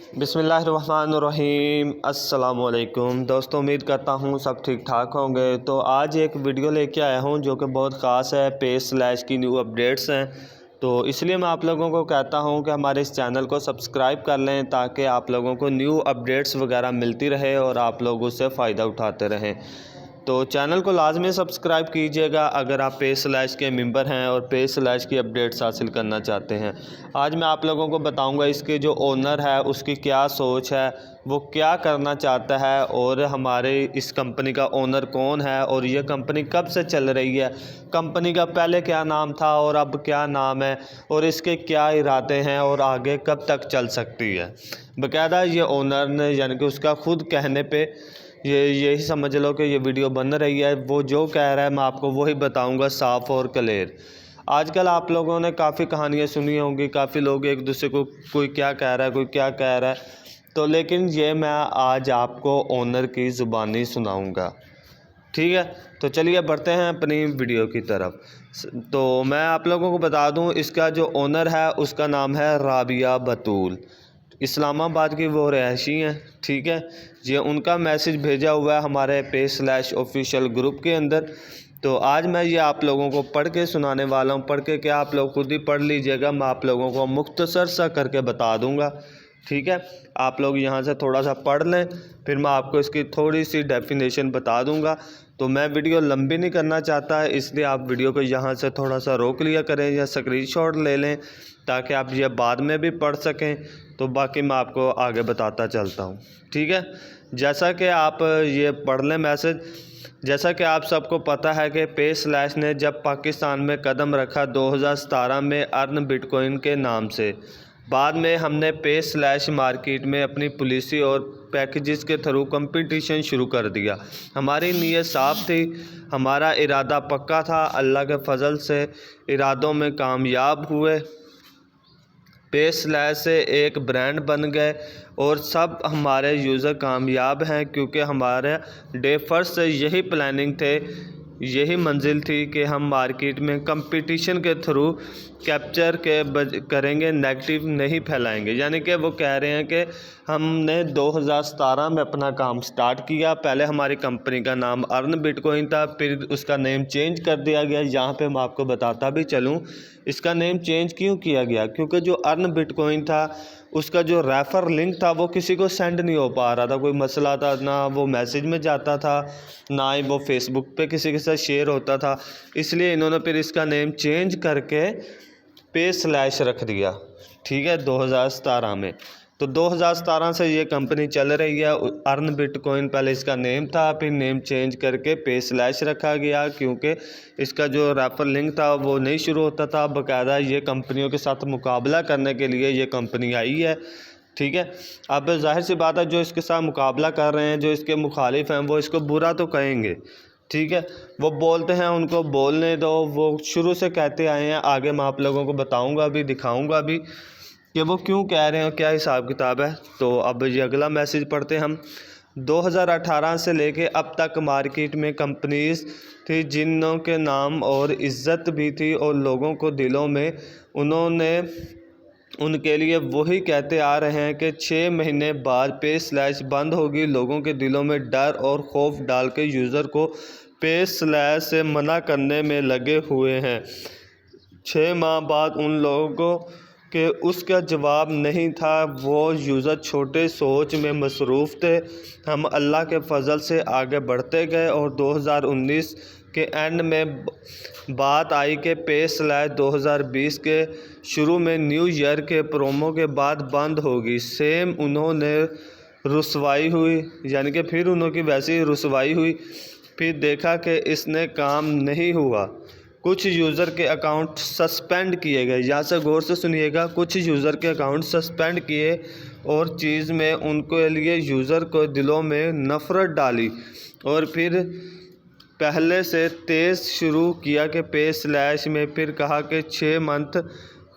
बिस्मिल्लाहिर्रहमानिर्रहीम। अस्सलाम वालेकुम दोस्तों, उम्मीद करता हूँ सब ठीक ठाक होंगे। तो आज एक वीडियो लेके आया हूँ जो कि बहुत ख़ास है। पे/ की न्यू अपडेट्स हैं, तो इसलिए मैं आप लोगों को कहता हूँ कि हमारे इस चैनल को सब्सक्राइब कर लें ताकि आप लोगों को न्यू अपडेट्स वगैरह मिलती रहे और आप लोग उससे फ़ायदा उठाते रहें। तो चैनल को लाजमी सब्सक्राइब कीजिएगा अगर आप पे/ के मेंबर हैं और पे/ की अपडेट्स हासिल करना चाहते हैं। आज मैं आप लोगों को बताऊंगा इसके जो ओनर है उसकी क्या सोच है, वो क्या करना चाहता है, और हमारे इस कंपनी का ओनर कौन है और ये कंपनी कब से चल रही है, कंपनी का पहले क्या नाम था और अब क्या नाम है, और इसके क्या इरादे हैं और आगे कब तक चल सकती है। बाकायदा ये ओनर ने यानी कि उसका खुद कहने पे यही समझ लो कि ये वीडियो बन रही है। वो जो कह रहा है मैं आपको वही बताऊंगा साफ़ और क्लियर। आजकल आप लोगों ने काफ़ी कहानियाँ सुनी होंगी, काफ़ी लोग एक दूसरे को कोई क्या कह रहा है कोई क्या कह रहा है, तो लेकिन ये मैं आज आपको ओनर की ज़ुबानी सुनाऊंगा। ठीक है, तो चलिए बढ़ते हैं अपनी वीडियो की तरफ। तो मैं आप लोगों को बता दूं, इसका जो ओनर है उसका नाम है राबिया बतूल। इस्लामाबाद की वो रहायशी हैं। ठीक है, ये उनका मैसेज भेजा हुआ है हमारे पे/ ऑफिशियल ग्रुप के अंदर। तो आज मैं ये आप लोगों को पढ़ के सुनाने वाला हूँ। पढ़ के क्या, आप लोग खुद ही पढ़ लीजिएगा, मैं आप लोगों को मुख्तसर सा करके बता दूँगा। ठीक है, आप लोग यहाँ से थोड़ा सा पढ़ लें, फिर मैं आपको इसकी थोड़ी सी डेफिनेशन बता दूँगा। तो मैं वीडियो लंबी नहीं करना चाहता है, इसलिए आप वीडियो को यहाँ से थोड़ा सा रोक लिया करें या स्क्रीनशॉट ले लें ताकि आप ये बाद में भी पढ़ सकें। तो बाकी मैं आपको आगे बताता चलता हूँ। ठीक है, जैसा कि आप ये पढ़ लें मैसेज। जैसा कि आप सबको पता है कि पे/ ने जब पाकिस्तान में कदम रखा 2017 में अर्न बिटकॉइन के नाम से, बाद में हमने पे/ मार्केट में अपनी पॉलिसी और पैकेजेस के थ्रू कंपटीशन शुरू कर दिया। हमारी नीयत साफ थी, हमारा इरादा पक्का था, अल्लाह के फजल से इरादों में कामयाब हुए। पे/ से एक ब्रांड बन गए और सब हमारे यूज़र कामयाब हैं क्योंकि हमारे डे फर्स्ट से यही प्लानिंग थे, यही मंजिल थी कि हम मार्केट में कंपटीशन के थ्रू कैप्चर करेंगे, नेगेटिव नहीं फैलाएंगे। यानी कि वो कह रहे हैं कि हमने 2017 में अपना काम स्टार्ट किया। पहले हमारी कंपनी का नाम अर्न बिटकॉइन था, फिर उसका नेम चेंज कर दिया गया। यहाँ पे मैं आपको बताता भी चलूँ इसका नेम चेंज क्यों किया गया, क्योंकि जो अर्न बिटकॉइन था उसका जो रेफ़र लिंक था वो किसी को सेंड नहीं हो पा रहा था। कोई मसला था, ना वो मैसेज में जाता था, ना ही वो फेसबुक पे किसी के साथ शेयर होता था। इसलिए इन्होंने फिर इसका नेम चेंज करके पे/ रख दिया। ठीक है, 2017 में। तो 2017 से ये कंपनी चल रही है। अर्न बिटकॉइन पहले इसका नेम था, फिर नेम चेंज करके पे/ रखा गया क्योंकि इसका जो रेफर लिंक था वो नहीं शुरू होता था। बाकायदा ये कंपनियों के साथ मुकाबला करने के लिए ये कंपनी आई है। ठीक है, अब जाहिर सी बात है जो इसके साथ मुकाबला कर रहे हैं, जो इसके मुखालिफ हैं, वो इसको बुरा तो कहेंगे। ठीक है, वो बोलते हैं, उनको बोलने दो, वो शुरू से कहते आए हैं। आगे मैं आप लोगों को बताऊंगा भी, दिखाऊंगा भी कि वो क्यों कह रहे हैं, क्या हिसाब किताब है। तो अब ये अगला मैसेज पढ़ते हैं हम। 2018 से लेके अब तक मार्केट में कंपनीज थी जिनों के नाम और इज़्ज़त भी थी और लोगों को दिलों में उन्होंने उनके लिए वही कहते आ रहे हैं कि 6 महीने बाद पे/ बंद होगी। लोगों के दिलों में डर और खौफ डाल के यूज़र को पे/ से मना करने में लगे हुए हैं। 6 माह बाद उन लोगों के उसका जवाब नहीं था। वो यूज़र छोटे सोच में मसरूफ़ थे। हम अल्लाह के फजल से आगे बढ़ते गए और 2019 के एंड में बात आई कि पे/ 2020 के शुरू में न्यू ईयर के प्रोमो के बाद बंद होगी। सेम उन्होंने रुसवाई हुई, यानी कि फिर उन्होंने वैसी रुसवाई हुई। फिर देखा कि इसने काम नहीं हुआ। कुछ यूज़र के अकाउंट सस्पेंड किए गए। यहाँ से गौर से सुनिएगा, कुछ यूज़र के अकाउंट सस्पेंड किए और चीज़ में उनके लिए यूज़र को दिलों में नफ़रत डाली और फिर पहले से तेज़ शुरू किया कि पे/ में, फिर कहा कि 6 मंथ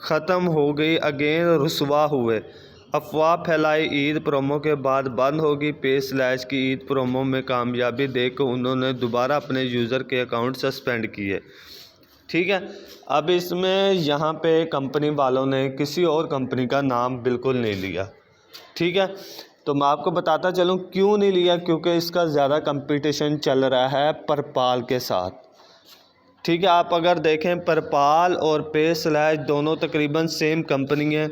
ख़त्म हो गई, अगेन रुसवा हुए। अफवाह फैलाई ईद प्रोमो के बाद बंद होगी। पे/ की ईद प्रोमो में कामयाबी देखकर उन्होंने दोबारा अपने यूज़र के अकाउंट सस्पेंड किए। ठीक है, अब इसमें यहाँ पे कंपनी वालों ने किसी और कंपनी का नाम बिल्कुल नहीं लिया। ٹھیک ہے، تو میں آپ کو بتاتا چلوں کیوں نہیں لیا، کیونکہ اس کا زیادہ کمپٹیشن چل رہا ہے پرپال کے ساتھ۔ ٹھیک ہے، آپ اگر دیکھیں پرپال اور پے سلیش دونوں تقریباً سیم کمپنی ہیں،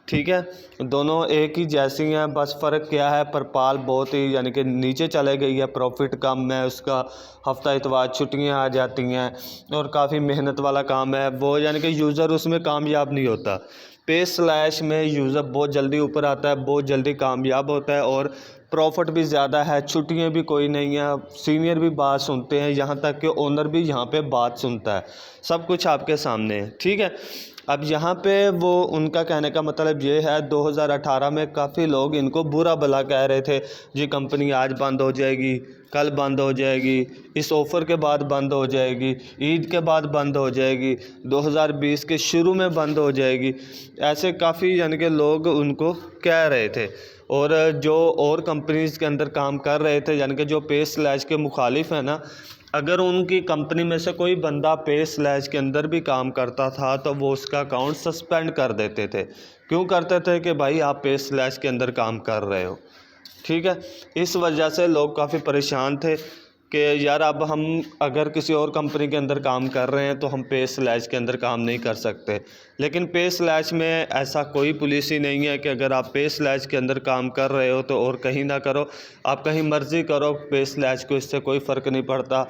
ٹھیک ہے، دونوں ایک ہی جیسی ہیں، بس فرق کیا ہے، پرپال بہت ہی یعنی کہ نیچے چلے گئی ہے، پروفٹ کم ہے اس کا، ہفتہ اتوار چھٹیاں آ جاتی ہیں اور کافی محنت والا کام ہے وہ، یعنی کہ یوزر اس میں کامیاب نہیں ہوتا۔ پے سلیش میں یوزر بہت جلدی اوپر آتا ہے، بہت جلدی کامیاب ہوتا ہے اور پروفٹ بھی زیادہ ہے، چھٹیاں بھی کوئی نہیں ہیں، سینئر بھی بات سنتے ہیں، یہاں تک کہ اونر بھی یہاں پہ بات سنتا ہے، سب کچھ آپ کے سامنے ہے۔ ٹھیک ہے، اب یہاں پہ وہ ان کا کہنے کا مطلب یہ ہے 2018 میں کافی لوگ ان کو برا بھلا کہہ رہے تھے، جی کمپنی آج بند ہو جائے گی، کل بند ہو جائے گی، اس آفر کے بعد بند ہو جائے گی، عید کے بعد بند ہو جائے گی، 2020 کے شروع میں بند ہو جائے گی، ایسے کافی یعنی کہ لوگ ان کو کہہ رہے تھے۔ اور جو اور کمپنیز کے اندر کام کر رہے تھے یعنی کہ جو پے سلیش کے مخالف ہیں نا، اگر ان کی کمپنی میں سے کوئی بندہ پے سلیش کے اندر بھی کام کرتا تھا تو وہ اس کا اکاؤنٹ سسپینڈ کر دیتے تھے۔ کیوں کرتے تھے؟ کہ بھائی آپ پے سلیش کے اندر کام کر رہے ہو۔ ٹھیک ہے، اس وجہ سے لوگ کافی پریشان تھے کہ یار اب ہم اگر کسی اور کمپنی کے اندر کام کر رہے ہیں تو ہم پے سلیش کے اندر کام نہیں کر سکتے، لیکن پے سلیش میں ایسا کوئی پالیسی نہیں ہے کہ اگر آپ پے سلیش کے اندر کام کر رہے ہو تو اور کہیں نہ کرو، آپ کہیں مرضی کرو، پے سلیش کو اس سے کوئی فرق نہیں پڑتا۔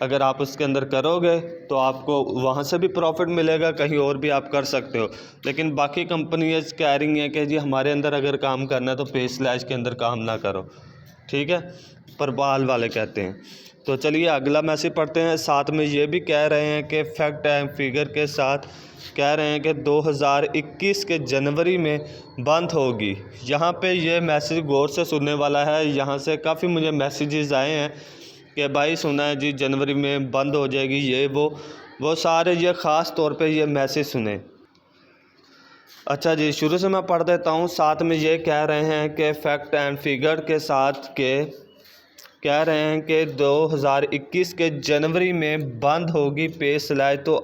اگر آپ اس کے اندر کرو گے تو آپ کو وہاں سے بھی پروفٹ ملے گا، کہیں اور بھی آپ کر سکتے ہو، لیکن باقی کمپنیز کہہ رہی ہیں کہ جی ہمارے اندر اگر کام کرنا ہے تو پے سلیش کے اندر کام نہ کرو۔ ٹھیک ہے، پرپال والے کہتے ہیں۔ تو چلیے اگلا میسج پڑھتے ہیں۔ ساتھ میں یہ بھی کہہ رہے ہیں کہ فیکٹ اینڈ فگر کے ساتھ کہہ رہے ہیں کہ 2021 کے جنوری میں بند ہوگی۔ یہاں پہ یہ میسج غور سے سننے والا ہے، یہاں سے کافی مجھے میسیجز آئے ہیں کہ بھائی سنا ہے جی جنوری میں بند ہو جائے گی، یہ وہ سارے یہ خاص طور پہ یہ میسج سنیں۔ اچھا جی، شروع سے میں پڑھ دیتا ہوں۔ ساتھ میں یہ کہہ رہے ہیں کہ فیکٹ اینڈ فگر کے ساتھ کہہ رہے ہیں کہ 2021 کے جنوری میں بند ہوگی پے سلیش۔ تو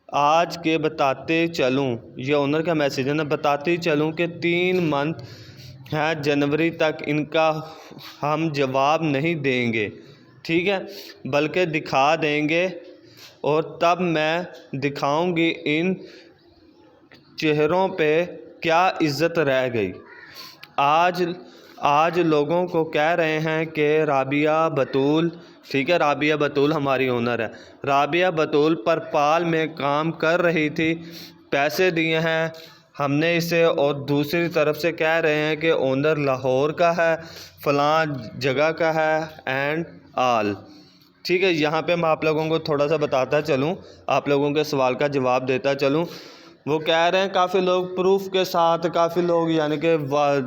آج کے بتاتے چلوں، یہ اونر کا میسیج ہے نا، بتاتے چلوں کہ 3 منتھ ہے جنوری تک ان کا ہم جواب نہیں دیں گے، ٹھیک ہے، بلکہ دکھا دیں گے، اور تب میں دکھاؤں گی ان چہروں پہ کیا عزت رہ گئی۔ آج لوگوں کو کہہ رہے ہیں کہ رابعہ بتول، ٹھیک ہے، رابعہ بتول ہماری اونر ہے، رابعہ بتول پرپال میں کام کر رہی تھی، پیسے دیے ہیں ہم نے اسے، اور دوسری طرف سے کہہ رہے ہیں کہ اونر لاہور کا ہے، فلاں جگہ کا ہے اینڈ آل۔ ٹھیک ہے، یہاں پہ میں آپ لوگوں کو تھوڑا سا بتاتا چلوں، آپ لوگوں کے سوال کا جواب دیتا چلوں۔ وہ کہہ رہے ہیں کافی لوگ پروف کے ساتھ، کافی لوگ یعنی کہ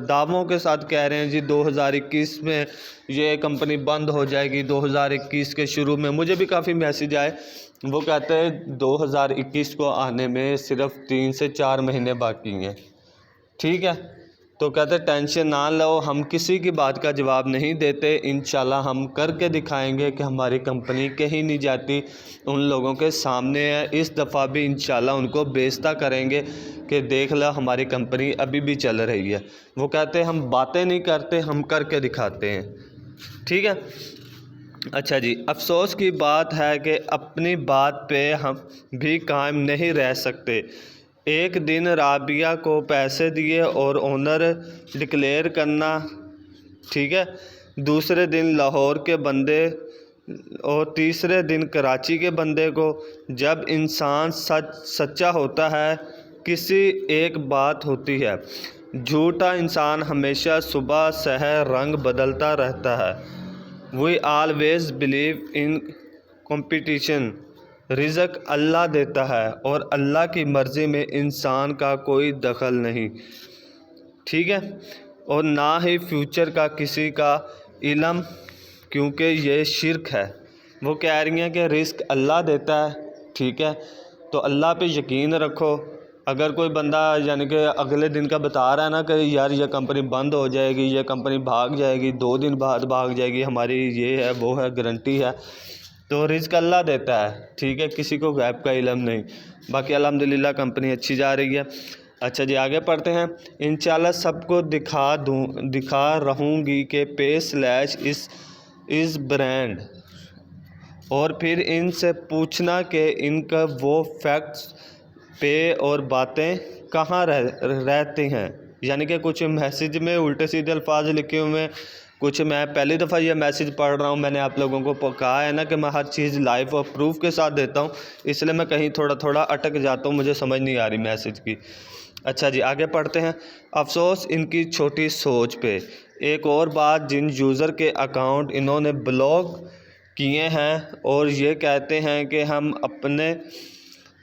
دعووں کے ساتھ کہہ رہے ہیں جی 2021 میں یہ کمپنی بند ہو جائے گی، 2021 کے شروع میں۔ مجھے بھی کافی میسیج آئے، وہ کہتے ہیں 2021 کو آنے میں صرف 3 سے 4 مہینے باقی ہیں، ٹھیک ہے، تو کہتے ٹینشن نہ لو، ہم کسی کی بات کا جواب نہیں دیتے، انشاءاللہ ہم کر کے دکھائیں گے کہ ہماری کمپنی کہیں نہیں جاتی، ان لوگوں کے سامنے ہے، اس دفعہ بھی انشاءاللہ ان کو بیزتا کریں گے کہ دیکھ لو ہماری کمپنی ابھی بھی چل رہی ہے۔ وہ کہتے ہیں ہم باتیں نہیں کرتے، ہم کر کے دکھاتے ہیں، ٹھیک ہے۔ اچھا جی، افسوس کی بات ہے کہ اپنی بات پہ ہم بھی قائم نہیں رہ سکتے۔ ایک دن رابعہ کو پیسے دیے اور اونر ڈکلیئر کرنا، ٹھیک ہے، دوسرے دن لاہور کے بندے اور تیسرے دن کراچی کے بندے کو۔ جب انسان سچا ہوتا ہے، کسی ایک بات ہوتی ہے، جھوٹا انسان ہمیشہ صبح سحر رنگ بدلتا رہتا ہے۔ We always believe in competition۔ رزق اللہ دیتا ہے اور اللہ کی مرضی میں انسان کا کوئی دخل نہیں، ٹھیک ہے، اور نہ ہی فیوچر کا کسی کا علم، کیونکہ یہ شرک ہے۔ وہ کہہ رہی ہیں کہ رزق اللہ دیتا ہے، ٹھیک ہے، تو اللہ پہ یقین رکھو۔ اگر کوئی بندہ یعنی کہ اگلے دن کا بتا رہا ہے نا کہ یار یہ کمپنی بند ہو جائے گی، یہ کمپنی بھاگ جائے گی، 2 دن بعد بھاگ جائے گی، ہماری یہ ہے وہ ہے، گارنٹی ہے، تو رزق اللہ دیتا ہے، ٹھیک ہے، کسی کو غیب کا علم نہیں۔ باقی الحمدللہ کمپنی اچھی جا رہی ہے۔ अच्छा जी, आगे पढ़ते हैं। इंशाल्लाह सबको दिखा रहूँगी कि पे स्लैश इस ब्रांड, और फिर इनसे पूछना कि इनका वो फैक्ट्स पे और बातें कहाँ रहती हैं। यानी कि कुछ मैसेज में उल्टे सीधे अल्फाज लिखे हुए हैं, कुछ मैं पहली दफ़ा ये मैसेज पढ़ रहा हूँ। मैंने आप लोगों को कहा है ना कि मैं हर चीज़ लाइव और प्रूफ के साथ देता हूँ, इसलिए मैं कहीं थोड़ा थोड़ा अटक जाता हूँ, मुझे समझ नहीं आ रही मैसेज की। अच्छा जी, आगे पढ़ते हैं। अफसोस इनकी छोटी सोच पे। एक और बात, जिन यूज़र के अकाउंट इन्होंने ब्लॉक किए हैं और ये कहते हैं कि हम अपने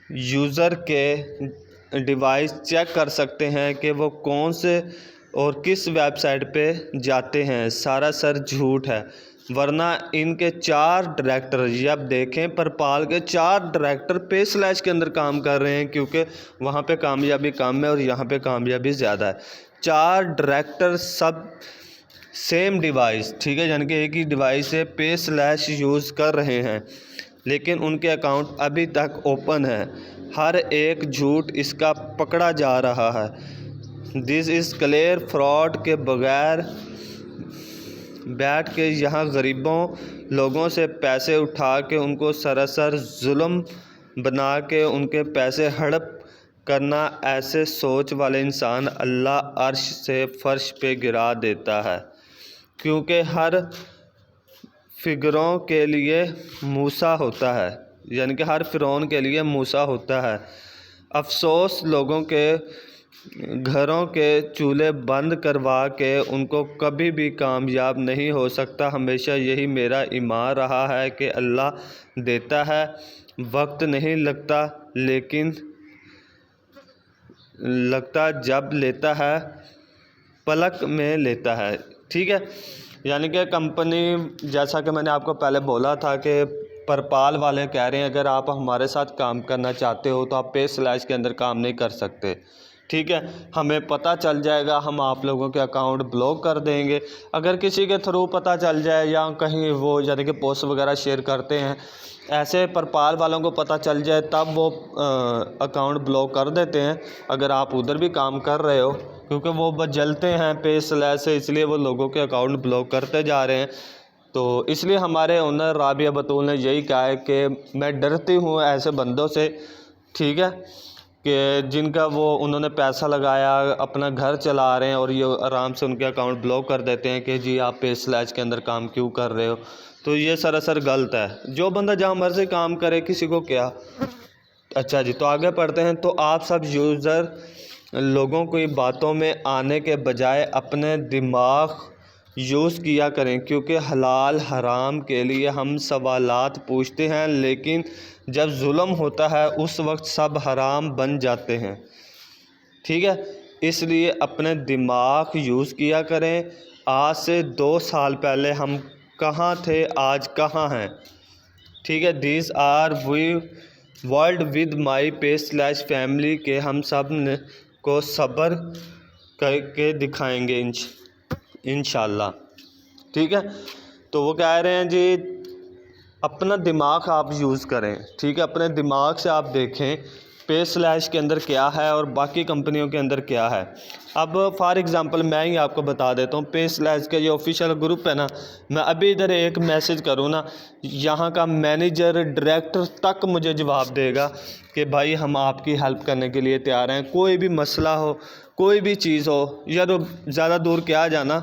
यूज़र के डिवाइस चेक कर सकते हैं कि वो कौन से और किस वेबसाइट पे जाते हैं, सारा सर झूठ है। वरना इनके 4 डायरेक्टर, ये अब देखें, परपाल के 4 डायरेक्टर पे स्लैश के अंदर काम कर रहे हैं, क्योंकि वहाँ पे कामयाबी कम है और यहाँ पे कामयाबी ज़्यादा है। 4 डायरेक्टर सब सेम डिवाइस, ठीक है, यानी कि एक ही डिवाइस से पे स्लैश यूज़ कर रहे हैं, लेकिन उनके अकाउंट अभी तक ओपन है। हर एक झूठ इसका पकड़ा जा रहा है। दिस इज़ क्लियर फ्रॉड के बगैर बैठ के यहाँ गरीबों लोगों से पैसे उठा के उनको सरासर जुल्म बना के उनके पैसे हड़प करना, ऐसे सोच वाले इंसान अल्लाह अर्श से फर्श पे गिरा देता है, क्योंकि हर फिगरों के लिए मूसा होता है, यानी कि हर फ़िरौन के लिए मूसा होता है। अफसोस लोगों के घरों के चूल्हे बंद करवा के उनको कभी भी कामयाब नहीं हो सकता। हमेशा यही मेरा ईमान रहा है कि अल्लाह देता है, वक्त नहीं लगता, लेकिन लगता जब लेता है पलक में लेता है। ठीक है, यानी कि कंपनी, जैसा कि मैंने आपको पहले बोला था कि परपाल वाले कह रहे हैं अगर आप हमारे साथ काम करना चाहते हो तो आप पे स्लैश के अंदर काम नहीं कर सकते। ठीक है, हमें पता चल जाएगा, हम आप लोगों के अकाउंट ब्लॉक कर देंगे। अगर किसी के थ्रू पता चल जाए या कहीं वो यानी कि पोस्ट वगैरह शेयर करते हैं, ऐसे परपाल वालों को पता चल जाए, तब वो अकाउंट ब्लॉक कर देते हैं। अगर आप उधर भी काम कर रहे हो, क्योंकि वो बस जलते हैं पे स्लैश से, इसलिए वो लोगों के अकाउंट ब्लॉक करते जा रहे हैं। तो इसलिए हमारे ओनर राबिया बतूल ने यही कहा है कि मैं डरती हूँ ऐसे बंदों से, ठीक है, कि जिनका वो उन्होंने पैसा लगाया, अपना घर चला रहे हैं और ये आराम से उनके अकाउंट ब्लॉक कर देते हैं कि जी आप पे स्लैश के अंदर काम क्यों कर रहे हो। तो ये सरासर गलत है। जो बंदा जहाँ मर्जी काम करे, किसी को क्या। अच्छा जी, तो आगे पढ़ते हैं। तो आप सब यूज़र लोगों की बातों में आने के बजाय अपने दिमाग यूज़ किया करें, क्योंकि हलाल हराम के लिए हम सवालात पूछते हैं, लेकिन जब जुल्म होता है उस वक्त सब हराम बन जाते हैं। ठीक है, इसलिए अपने दिमाग यूज़ किया करें। आज से 2 साल पहले हम कहाँ थे, आज कहाँ हैं। ठीक है, this are we world with my pay slash family के हम सब को सब्र करके दिखाएंगे इंशाल्लाह। ठीक है, तो वो कह रहे हैं जी अपना दिमाग आप यूज़ करें। ठीक है, अपने दिमाग से आप देखें पे स्लैश के अंदर क्या है और बाकी कंपनियों के अंदर क्या है। अब फॉर एग्ज़ाम्पल मैं ही आपको बता देता हूँ, पे स्लैश का ये ऑफिशियल ग्रुप है ना, मैं अभी इधर एक मैसेज करूँ ना, यहाँ का मैनेजर डायरेक्टर तक मुझे जवाब देगा कि भाई हम आपकी हेल्प करने के लिए तैयार हैं। कोई भी मसला हो, कोई भी चीज़ हो, या तो ज़्यादा दूर क्या जाना,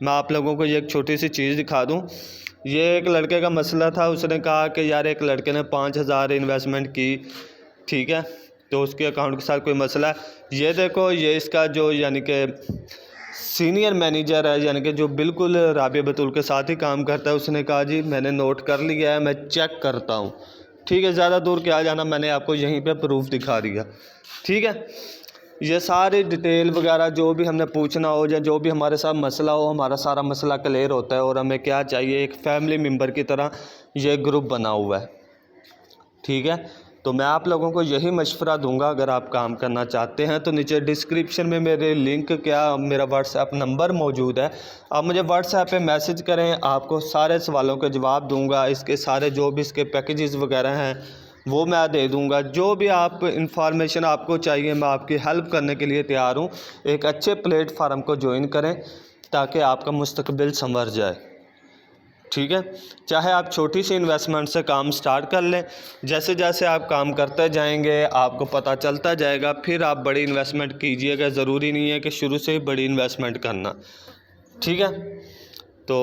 मैं आप लोगों को ये एक छोटी सी चीज़ दिखा दूँ। ये एक लड़के का मसला था, उसने कहा कि यार एक लड़के ने 5,000 इन्वेस्टमेंट की, ठीक है, तो उसके अकाउंट के साथ कोई मसला है। ये देखो, ये इसका जो यानी कि सीनियर मैनेजर है, यानी कि जो बिल्कुल राबिया बतूल के साथ ही काम करता है, उसने कहा जी मैंने नोट कर लिया है, मैं चेक करता हूँ। ठीक है, ज़्यादा दूर क्या जाना, मैंने आपको यहीं पे प्रूफ दिखा दिया। ठीक है, ये सारी डिटेल वगैरह जो भी हमने पूछना हो या जो भी हमारे साथ मसला हो, हमारा सारा मसला क्लियर होता है। और हमें क्या चाहिए, एक फैमिली मेम्बर की तरह ये ग्रुप बना हुआ है। ठीक है, तो मैं आप लोगों को यही मशवरा दूंगा, अगर आप काम करना चाहते हैं तो नीचे डिस्क्रिप्शन में मेरे लिंक मेरा व्हाट्सएप नंबर मौजूद है। आप मुझे व्हाट्सएप पे मैसेज करें, आपको सारे सवालों के जवाब दूंगा। इसके सारे जो भी इसके पैकेजेस वगैरह हैं وہ میں دے دوں گا۔ جو بھی آپ انفارمیشن آپ کو چاہیے میں آپ کی ہیلپ کرنے کے لیے تیار ہوں۔ ایک اچھے پلیٹ فارم کو جوائن کریں تاکہ آپ کا مستقبل سنور جائے، ٹھیک ہے۔ چاہے آپ چھوٹی سی انویسٹمنٹ سے کام سٹارٹ کر لیں، جیسے جیسے آپ کام کرتے جائیں گے آپ کو پتہ چلتا جائے گا، پھر آپ بڑی انویسٹمنٹ کیجئے گا۔ ضروری نہیں ہے کہ شروع سے ہی بڑی انویسٹمنٹ کرنا، ٹھیک ہے۔ تو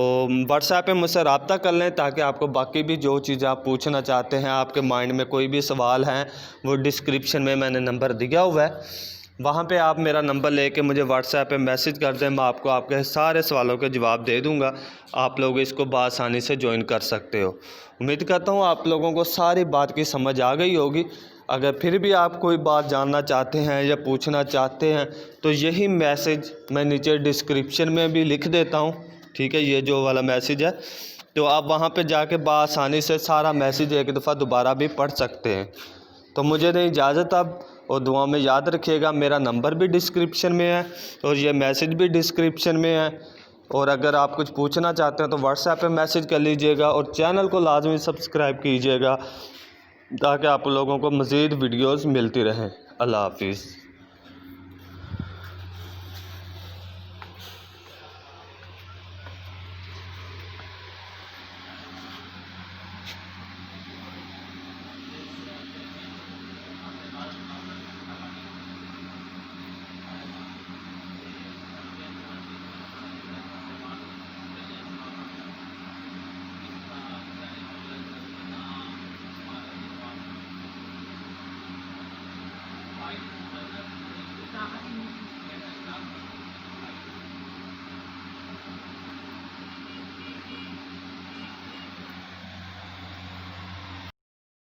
واٹس ایپ پہ مجھ سے رابطہ کر لیں تاکہ آپ کو باقی بھی جو چیزیں آپ پوچھنا چاہتے ہیں، آپ کے مائنڈ میں کوئی بھی سوال ہیں، وہ ڈسکرپشن میں نے نمبر دیا ہوا ہے، وہاں پہ آپ میرا نمبر لے کے مجھے واٹس ایپ پہ میسج کر دیں، میں آپ کو آپ کے سارے سوالوں کے جواب دے دوں گا۔ آپ لوگ اس کو بآسانی سے جوائن کر سکتے ہو۔ امید کرتا ہوں آپ لوگوں کو ساری بات کی سمجھ آ گئی ہوگی۔ اگر پھر بھی آپ کوئی بات جاننا چاہتے ہیں یا پوچھنا چاہتے ہیں تو یہی میسج میں نیچے ڈسکرپشن میں بھی لکھ دیتا ہوں، ٹھیک ہے، یہ جو والا میسج ہے، تو آپ وہاں پہ جا کے بآسانی سے سارا میسج ایک دفعہ دوبارہ بھی پڑھ سکتے ہیں۔ تو مجھے دیں اجازت اب، اور دعا میں یاد رکھیے گا میرا نمبر بھی ڈسکرپشن میں ہے اور یہ میسج بھی ڈسکرپشن میں ہے، اور اگر آپ کچھ پوچھنا چاہتے ہیں تو واٹس ایپ پہ میسج کر لیجئے گا، اور چینل کو لازمی سبسکرائب کیجئے گا تاکہ آپ لوگوں کو مزید ویڈیوز ملتی رہیں۔ اللہ حافظ۔